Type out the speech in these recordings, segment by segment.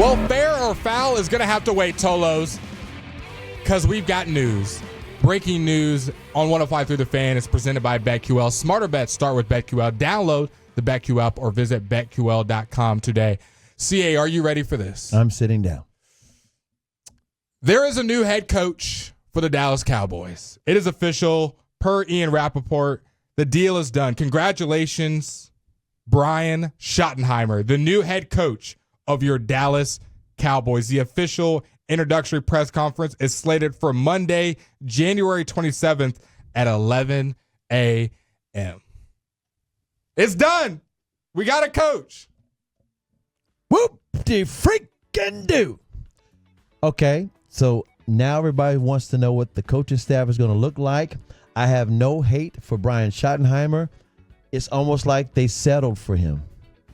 Well, fair or foul is going to have to wait, Tolos, because we've got news. Breaking news on 105 The Fan is presented by BetQL. Smarter bets start with BetQL. Download the BetQL app or visit BetQL.com today. CA, are you ready for this? I'm sitting down. There is a new head coach for the Dallas Cowboys. It is official. Per Ian Rappaport, the deal is done. Congratulations, Brian Schottenheimer, the new head coach of your Dallas Cowboys. The official introductory press conference is slated for Monday, January 27th at 11 a.m. It's done. We got a coach. Whoop-de-freaking-do. Okay, so now everybody wants to know what the coaching staff is going to look like. I have no hate for Brian Schottenheimer. It's almost like they settled for him.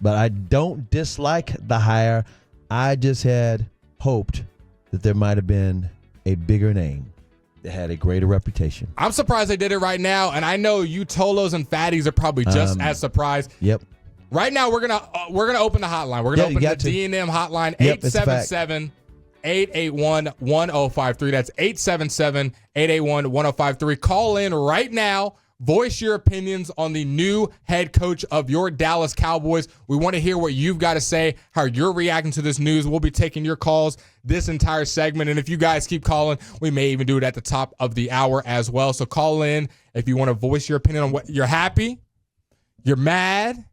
But I don't dislike the hire. I just had hoped that there might have been a bigger name that had a greater reputation. I'm surprised they did it right now, and I know you Tolos and Fatties are probably just as surprised. Yep. Right now, we're gonna open the hotline. We're gonna open the D&M hotline, 877-881-1053. That's 877-881-1053. Call in right now. Voice your opinions on the new head coach of your Dallas Cowboys. We want to hear what you've got to say, how you're reacting to this news. We'll be taking your calls this entire segment. And if you guys keep calling, we may even do it at the top of the hour as well. So call in if you want to voice your opinion on what you're happy, you're mad,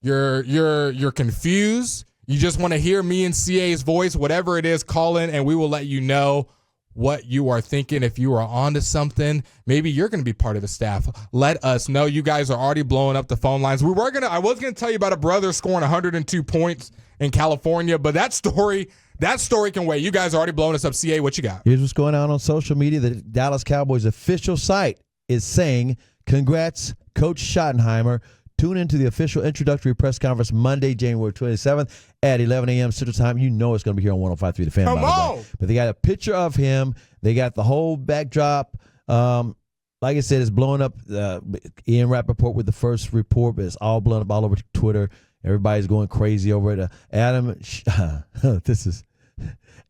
you're confused. You just want to hear me and CA's voice, whatever it is, call in and we will let you know what you are thinking. If you are onto something, maybe you're going to be part of the staff. Let us know. You guys are already blowing up the phone lines. I was going to tell you about a brother scoring 102 points in California, but that story can wait. You guys are already blowing us up. CA, what you got? Here's what's going on social media. The Dallas Cowboys official site is saying, congrats, Coach Schottenheimer. Tune into the official introductory press conference Monday, January 27th at 11 a.m. Central Time. You know it's going to be here on 105.3 The Fan. Come on! But they got a picture of him. They got the whole backdrop. Like I said, it's blowing up. Ian Rappaport with the first report, but it's all blowing up all over Twitter. Everybody's going crazy over it. Adam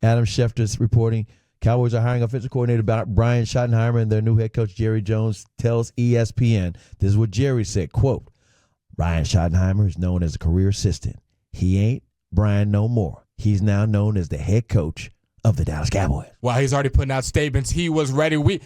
Schefter's reporting. Cowboys are hiring offensive coordinator Brian Schottenheimer, and their new head coach Jerry Jones tells ESPN. This is what Jerry said, quote, Brian Schottenheimer is known as a career assistant. He ain't Brian no more. He's now known as the head coach of the Dallas Cowboys. Wow, he's already putting out statements. He was ready. We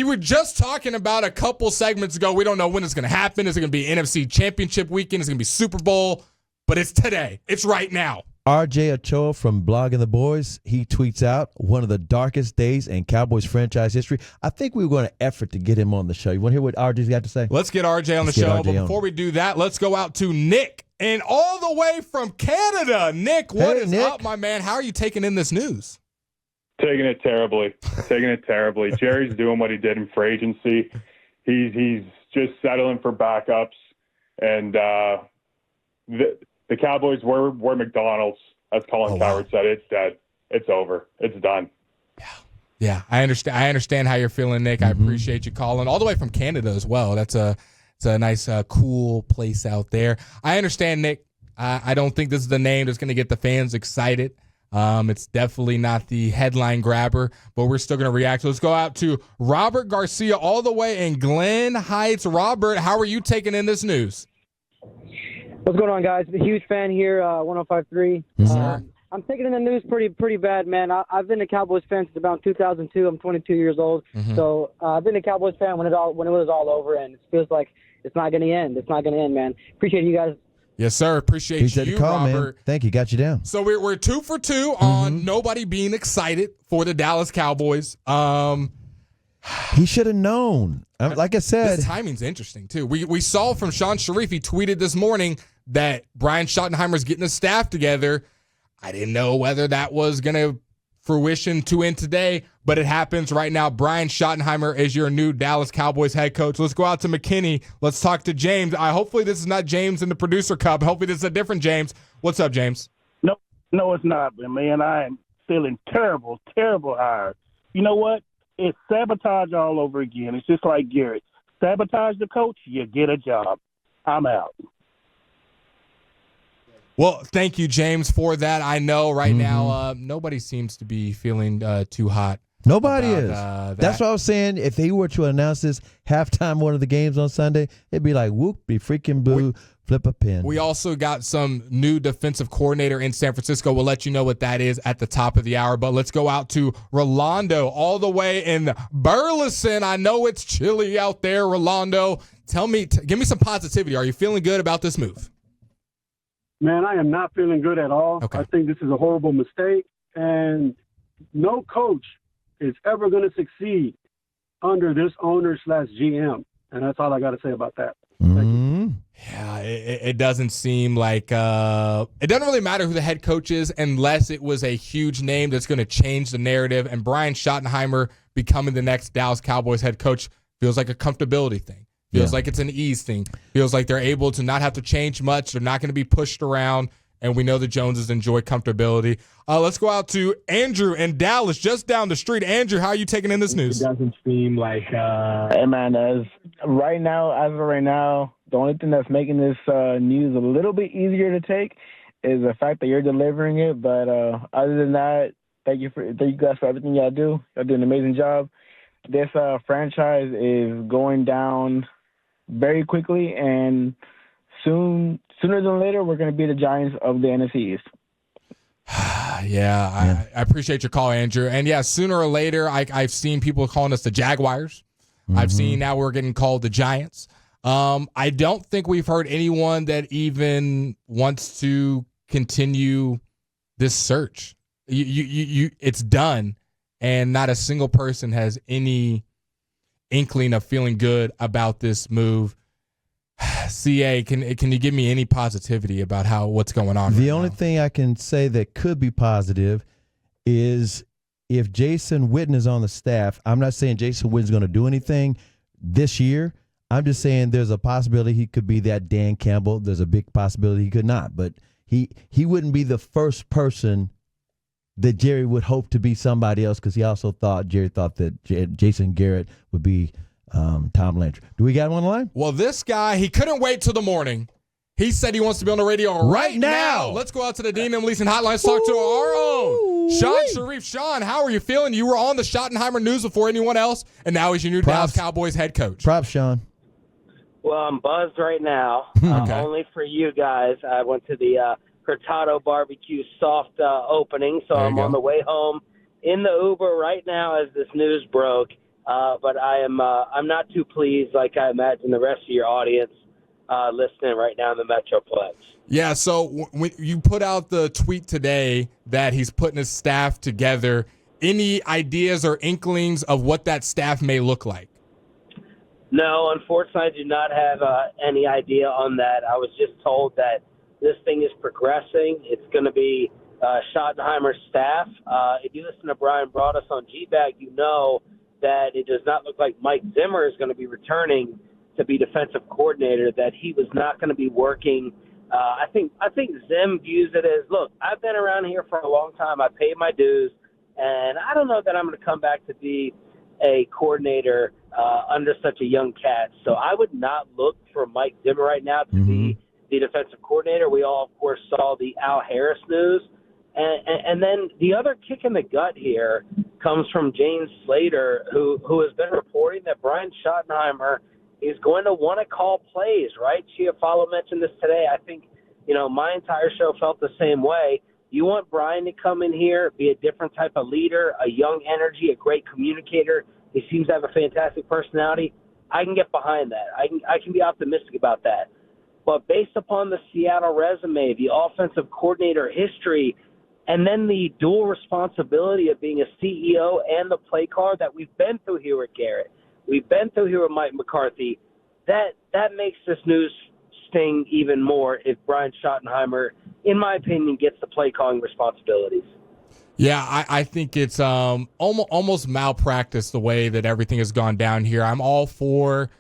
were just talking about a couple segments ago. We don't know when it's going to happen. Is it going to be NFC Championship weekend? Is it going to be Super Bowl? But it's today. It's right now. RJ Ochoa from Blogging the Boys, he tweets out, one of the darkest days in Cowboys franchise history. I think we were going to effort to get him on the show. You want to hear what RJ's got to say? Let's get RJ on the show. But before we do that, let's go out to Nick. And all the way from Canada. Nick, what is up, my man? How are you taking in this news? Taking it terribly. Jerry's doing what he did in free agency. He's just settling for backups. And the Cowboys were McDonald's, as Colin Cowherd said. It's dead. It's over. It's done. Yeah. I understand how you're feeling, Nick. I appreciate you calling all the way from Canada as well. It's a nice, cool place out there. I understand, Nick. I don't think this is the name that's going to get the fans excited. It's definitely not the headline grabber, but we're still going to react. So let's go out to Robert Garcia all the way in Glen Heights. Robert, how are you taking in this news? What's going on, guys? A huge fan here, 105.3. I'm taking in the news pretty bad, man. I've been a Cowboys fan since about 2002. I'm 22 years old, so I've been a Cowboys fan when it was all over, and it feels like it's not going to end. It's not going to end, man. Appreciate you guys. Yes, sir. Appreciate you, call, Robert. Man. Thank you. Got you down. So we're 2 for 2 on nobody being excited for the Dallas Cowboys. He should have known. Like I said, this timing's interesting too. We saw from Shan Shariff. He tweeted this morning that Brian Schottenheimer's getting his staff together. I didn't know whether that was going to fruition to end today, but it happens right now. Brian Schottenheimer is your new Dallas Cowboys head coach. Let's go out to McKinney. Let's talk to James. Hopefully this is not James in the producer cup. Hopefully this is a different James. What's up, James? No, it's not. Man, I am feeling terrible hard. You know what? It's sabotage all over again. It's just like Garrett. Sabotage the coach, you get a job. I'm out. Well, thank you, James, for that. I know right now nobody seems to be feeling too hot. Nobody is. that. That's what I was saying. If they were to announce this halftime one of the games on Sunday, it'd be like, whoop, be freaking blue, flip a pin. We also got some new defensive coordinator in San Francisco. We'll let you know what that is at the top of the hour. But let's go out to Rolando all the way in Burleson. I know it's chilly out there, Rolando. Tell me, give me some positivity. Are you feeling good about this move? Man, I am not feeling good at all. Okay. I think this is a horrible mistake, and no coach is ever going to succeed under this owner/GM. And that's all I got to say about that. Thank you. Yeah, it doesn't seem like it doesn't really matter who the head coach is unless it was a huge name that's going to change the narrative. And Brian Schottenheimer becoming the next Dallas Cowboys head coach feels like a comfortability thing. Feels like it's an ease thing. Feels like they're able to not have to change much. They're not going to be pushed around. And we know the Joneses enjoy comfortability. Let's go out to Andrew in Dallas, just down the street. Andrew, how are you taking in this news? It doesn't seem like, hey man, as of right now, the only thing that's making this news a little bit easier to take is the fact that you're delivering it. But other than that, thank you guys for everything y'all do. Y'all do an amazing job. This franchise is going down very quickly, and sooner than later, we're going to be the Giants of the NFC East. Yeah, I appreciate your call, Andrew. And yeah, sooner or later, I've seen people calling us the Jaguars. I've seen now we're getting called the Giants. I don't think we've heard anyone that even wants to continue this search. It's done, and not a single person has any inkling of feeling good about this move. CA, can you give me any positivity about what's going on? The only thing I can say that could be positive is if Jason Witten is on the staff. I'm not saying Jason Witten's going to do anything this year. I'm just saying there's a possibility he could be that Dan Campbell. There's a big possibility he could not, but he wouldn't be the first person that Jerry would hope to be somebody else, because Jerry thought that Jason Garrett would be Tom Landry. Do we got one on the line? Well, this guy, he couldn't wait till the morning. He said he wants to be on the radio right now. Let's go out to the Dean and Leeson hotline. Let's talk to our own Shan Shariff. Shan, how are you feeling? You were on the Schottenheimer news before anyone else, and now he's your new Dallas Cowboys head coach. Props, Sean. Well, I'm buzzed right now. Okay. Only for you guys. I went to the Hurtado Barbecue soft opening, so I'm on the way home in the Uber right now as this news broke. But I'm not too pleased, like I imagine the rest of your audience listening right now in the Metroplex. Yeah, so when you put out the tweet today that he's putting his staff together, any ideas or inklings of what that staff may look like? No, unfortunately, I do not have any idea on that. I was just told that this thing is progressing. It's going to be Schottenheimer's staff. If you listen to Brian Broaddus on G-Bag, you know that it does not look like Mike Zimmer is going to be returning to be defensive coordinator, that he was not going to be working. I think Zim views it as, look, I've been around here for a long time. I paid my dues, and I don't know that I'm going to come back to be a coordinator under such a young cat. So I would not look for Mike Zimmer right now to be the defensive coordinator. We all, of course, saw the Al Harris news. And then the other kick in the gut here comes from Jane Slater, who has been reporting that Brian Schottenheimer is going to want to call plays, right? Chiafalo mentioned this today. I think, my entire show felt the same way. You want Brian to come in here, be a different type of leader, a young energy, a great communicator. He seems to have a fantastic personality. I can get behind that. I can be optimistic about that. But based upon the Seattle resume, the offensive coordinator history, and then the dual responsibility of being a CEO and the play caller that we've been through here with Garrett, we've been through here with Mike McCarthy, that makes this news sting even more if Brian Schottenheimer, in my opinion, gets the play calling responsibilities. Yeah, I think it's almost malpractice the way that everything has gone down here. I'm all for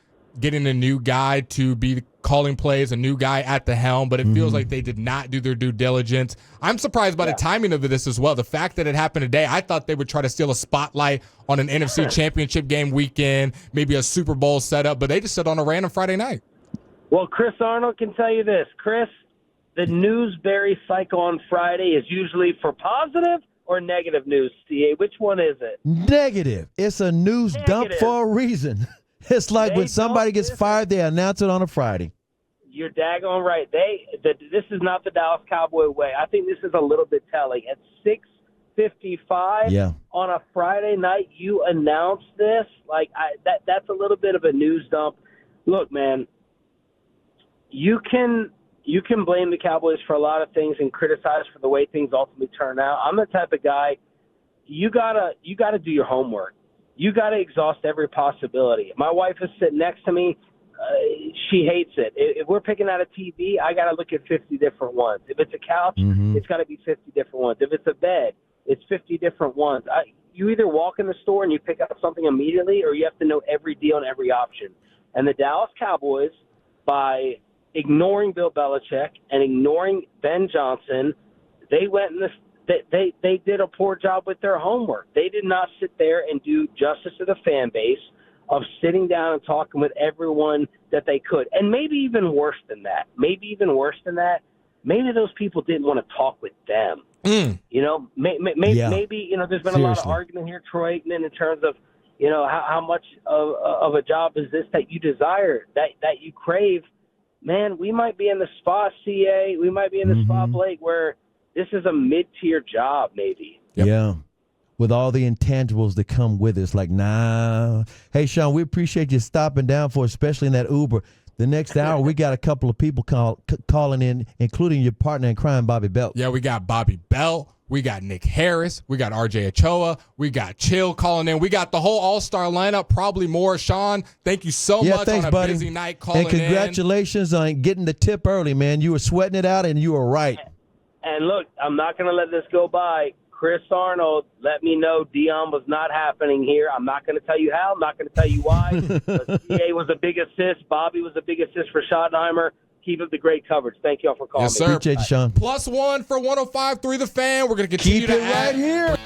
getting a new guy to be calling plays, a new guy at the helm, but it feels like they did not do their due diligence. I'm surprised by the timing of this as well. The fact that it happened today, I thought they would try to steal a spotlight on an NFC championship game weekend, maybe a Super Bowl setup, but they just said on a random Friday night. Well, Chris Arnold can tell you this. Chris, the newsberry cycle on Friday is usually for positive or negative news, CA? Which one is it? Negative. It's a news dump for a reason. It's like They when somebody gets fired, they announce it on a Friday. You're daggone right. This is not the Dallas Cowboy way. I think this is a little bit telling. At 6:55 on a Friday night, you announce this. That's a little bit of a news dump. Look, man, you can blame the Cowboys for a lot of things and criticize for the way things ultimately turn out. I'm the type of guy, you gotta do your homework. You gotta exhaust every possibility. My wife is sitting next to me. She hates it. If we're picking out a TV, I got to look at 50 different ones. If it's a couch, it's got to be 50 different ones. If it's a bed, it's 50 different ones. You either walk in the store and you pick up something immediately, or you have to know every deal and every option. And the Dallas Cowboys, by ignoring Bill Belichick and ignoring Ben Johnson, they went in they did a poor job with their homework. They did not sit there and do justice to the fan base of sitting down and talking with everyone that they could. And maybe even worse than that, maybe those people didn't want to talk with them. You know, maybe, you know, there's been a lot of argument here, Troy Aikman, in terms of, you know, how much of a job is this that you desire, that you crave. Man, we might be in the spot, CA, we might be in the spot, Blake, where this is a mid-tier job, maybe. Yeah. With all the intangibles that come with it. It's like, nah. Hey, Sean, we appreciate you stopping down for, especially in that Uber. The next hour, we got a couple of people calling in, including your partner in crime, Bobby Belt. Yeah, we got Bobby Belt. We got Nick Harris. We got RJ Ochoa. We got Chill calling in. We got the whole all-star lineup, probably more. Sean, thank you so much on a busy night calling in. And congratulations on getting the tip early, man. You were sweating it out, and you were right. And look, I'm not going to let this go by. Chris Arnold let me know Dion was not happening here. I'm not going to tell you how. I'm not going to tell you why. But CA was a big assist. Bobby was a big assist for Schottenheimer. Keep up the great coverage. Thank you all for calling me. Yes, sir. Appreciate you, Sean. +1 for 105.3 The Fan. We're going to continue to add right here.